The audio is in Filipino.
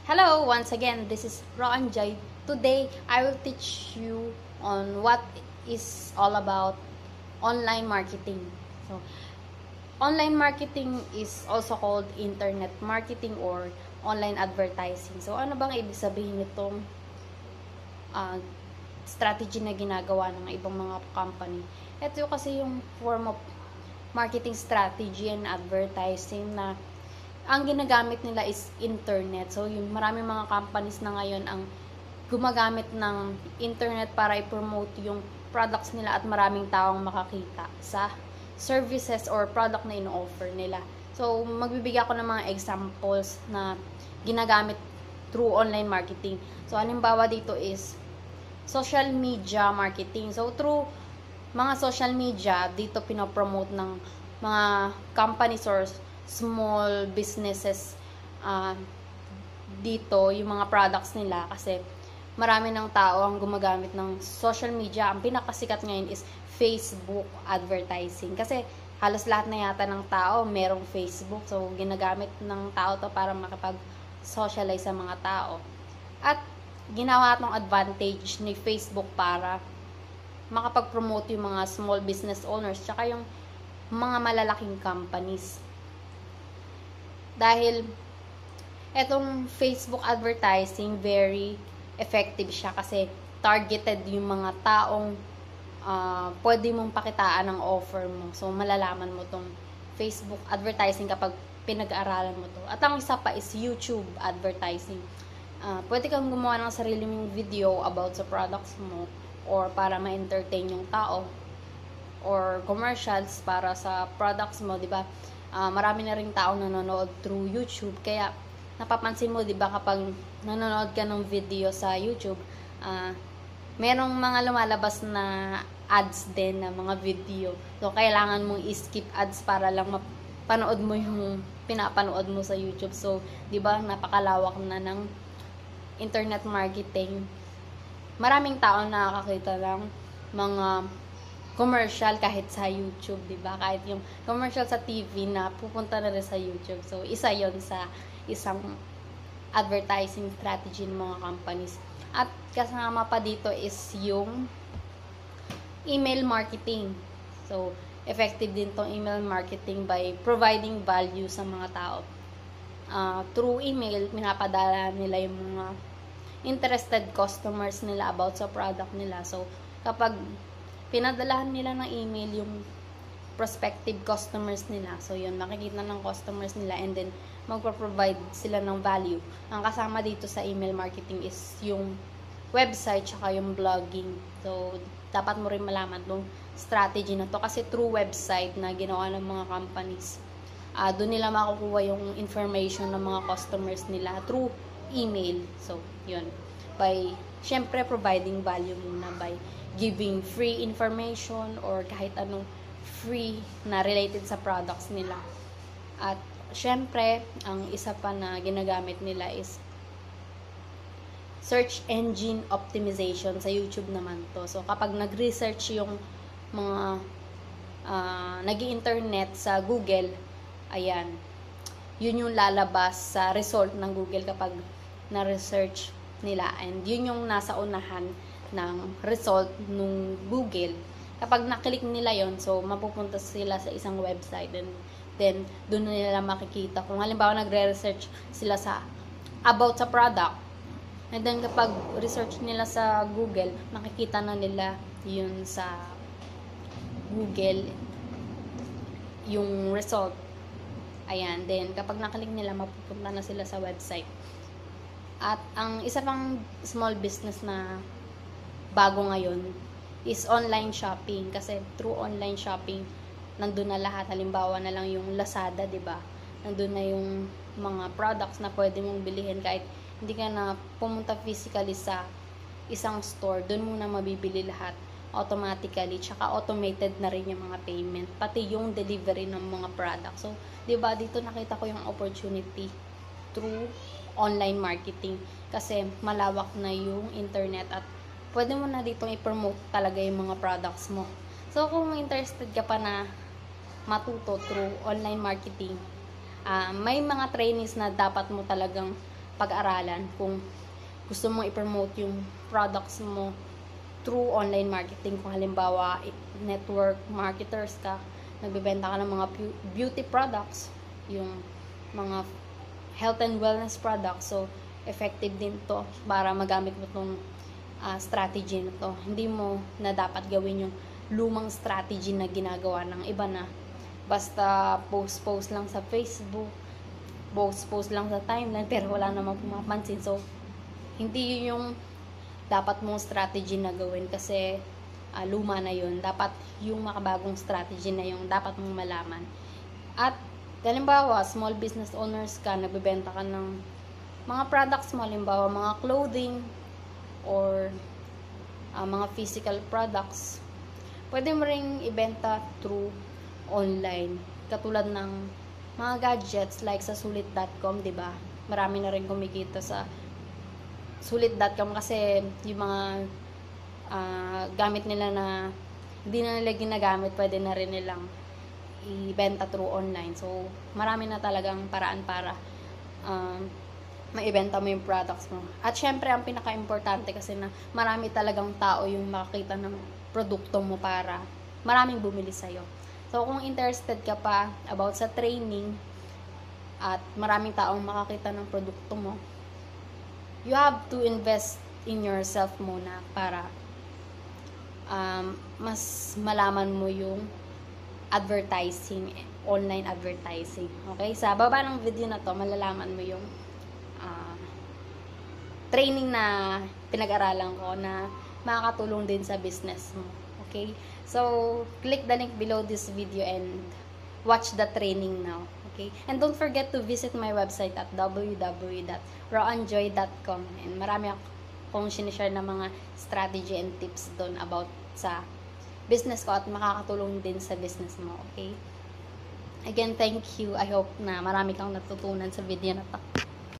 Hello, once again, this is Roan Jai. Today, I will teach you on what is all about online marketing. So, online marketing is also called internet marketing or online advertising. So, ano bang ibig sabihin nitong uh, strategy na ginagawa ng ibang mga company? Ito kasi yung form of marketing strategy and advertising na ang ginagamit nila is internet. So, yung maraming mga companies na ngayon ang gumagamit ng internet para i-promote yung products nila at maraming taong makakita sa services or product na ino-offer nila. So, magbibigay ako ng mga examples na ginagamit through online marketing. So, halimbawa dito is social media marketing. So, through mga social media, dito pinopromote ng mga companies or small businesses dito yung mga products nila kasi marami ng tao ang gumagamit ng social media. Ang pinakasikat ngayon is Facebook advertising kasi halos lahat na yata ng tao merong Facebook, so ginagamit ng tao to para makapag-socialize sa mga tao. At ginawa itong advantage ni Facebook para makapag-promote yung mga small business owners tsaka yung mga malalaking companies. Dahil etong Facebook advertising, very effective siya kasi targeted yung mga taong pwede mong pakitaan ng offer mo. So, malalaman mo tong Facebook advertising kapag pinag-aaralan mo to. At ang isa pa is YouTube advertising. Pwede kang gumawa ng sarili mong video about sa products mo or para ma-entertain yung tao or commercials para sa products mo, di ba? Marami na ring taong nanonood through YouTube. Kaya, napapansin mo, di ba, kapag nanonood ka ng video sa YouTube, merong mga lumalabas na ads din na mga video. So, kailangan mong i-skip ads para lang mapanood mo yung pinapanood mo sa YouTube. So, di ba, napakalawak na ng internet marketing. Maraming tao nakakakita ng mga commercial kahit sa YouTube, di ba? Kahit yung commercial sa TV na pupunta na rin sa YouTube. So, isa yon sa isang advertising strategy ng mga companies. At kasama pa dito is yung email marketing. So, effective din tong email marketing by providing value sa mga tao. Through email, pinapadala nila yung mga interested customers nila about sa product nila. So, kapag pinadalahan nila ng email yung prospective customers nila. So, yun, makikita ng customers nila and then magpo-provide sila ng value. Ang kasama dito sa email marketing is yung website tsaka yung blogging. So, dapat mo rin malaman tong strategy na to kasi through website na ginawa ng mga companies, doon nila makukuha yung information ng mga customers nila through email. So, yun. By, syempre, providing value muna by giving free information or kahit anong free na related sa products nila. At syempre, ang isa pa na ginagamit nila is search engine optimization sa YouTube naman to. So, kapag nag-research yung mga nag-i-internet sa Google, ayan, yun yung lalabas sa result ng Google kapag na-research nila. And yun yung nasa unahan ng result nung Google. Kapag naklik nila yon, so mapupunta sila sa isang website and then doon nila makikita kung halimbawa nagre-research sila sa about sa product, and then kapag research nila sa Google, makikita na nila yun sa Google yung result. Ayan, then kapag naklik nila, mapupunta na sila sa website. At ang isa pang small business na bago ngayon is online shopping. Kasi through online shopping, nandun na lahat. Halimbawa na lang yung Lazada, diba? Nandun na yung mga products na pwede mong bilihin kahit hindi ka na pumunta physically sa isang store. Doon muna mabibili lahat automatically. Tsaka automated na rin yung mga payment. Pati yung delivery ng mga products. So, diba, dito nakita ko yung opportunity through online marketing. Kasi malawak na yung internet at pwede mo na dito i-promote talaga yung mga products mo. So, kung interested ka pa na matuto through online marketing, may mga trainings na dapat mo talagang pag-aralan kung gusto mong i-promote yung products mo through online marketing. Kung halimbawa, network marketers ka, nagbebenta ka ng mga beauty products, yung mga health and wellness products. So, effective din to para magamit mo tong strategy na to. Hindi mo na dapat gawin yung lumang strategy na ginagawa ng iba na basta post lang sa Facebook, post lang sa timeline, pero wala namang pumapansin. So, hindi yun yung dapat mong strategy na gawin kasi luma na yun. Dapat yung makabagong strategy na yung dapat mong malaman. At halimbawa, small business owners ka, nagbebenta ka ng mga products mo, halimbawa mga clothing or mga physical products, pwede mo ring ibenta through online. Katulad ng mga gadgets like sa sulit.com, 'di ba? Marami na rin kumikita sa sulit.com kasi yung mga gamit nila na hindi na nila ginagamit, pwede na rin nilang ibenta through online. So, marami na talagang paraan para maibenta mo yung products mo. At syempre, ang pinaka-importante kasi na marami talagang tao yung makakita ng produkto mo para maraming bumili sa'yo. So, kung interested ka pa about sa training at maraming taong makakita ng produkto mo, you have to invest in yourself muna para mas malaman mo yung advertising, online advertising. Okay? Sa baba ng video na to, malalaman mo yung training na pinag-aralan ko na makakatulong din sa business mo. Okay? So, click the link below this video and watch the training now. Okay? And don't forget to visit my website at www.rawanjoy.com, and marami akong sinishare na mga strategy and tips doon about sa business ko at makakatulong din sa business mo. Okay? Again, thank you. I hope na marami kang natutunan sa video na to.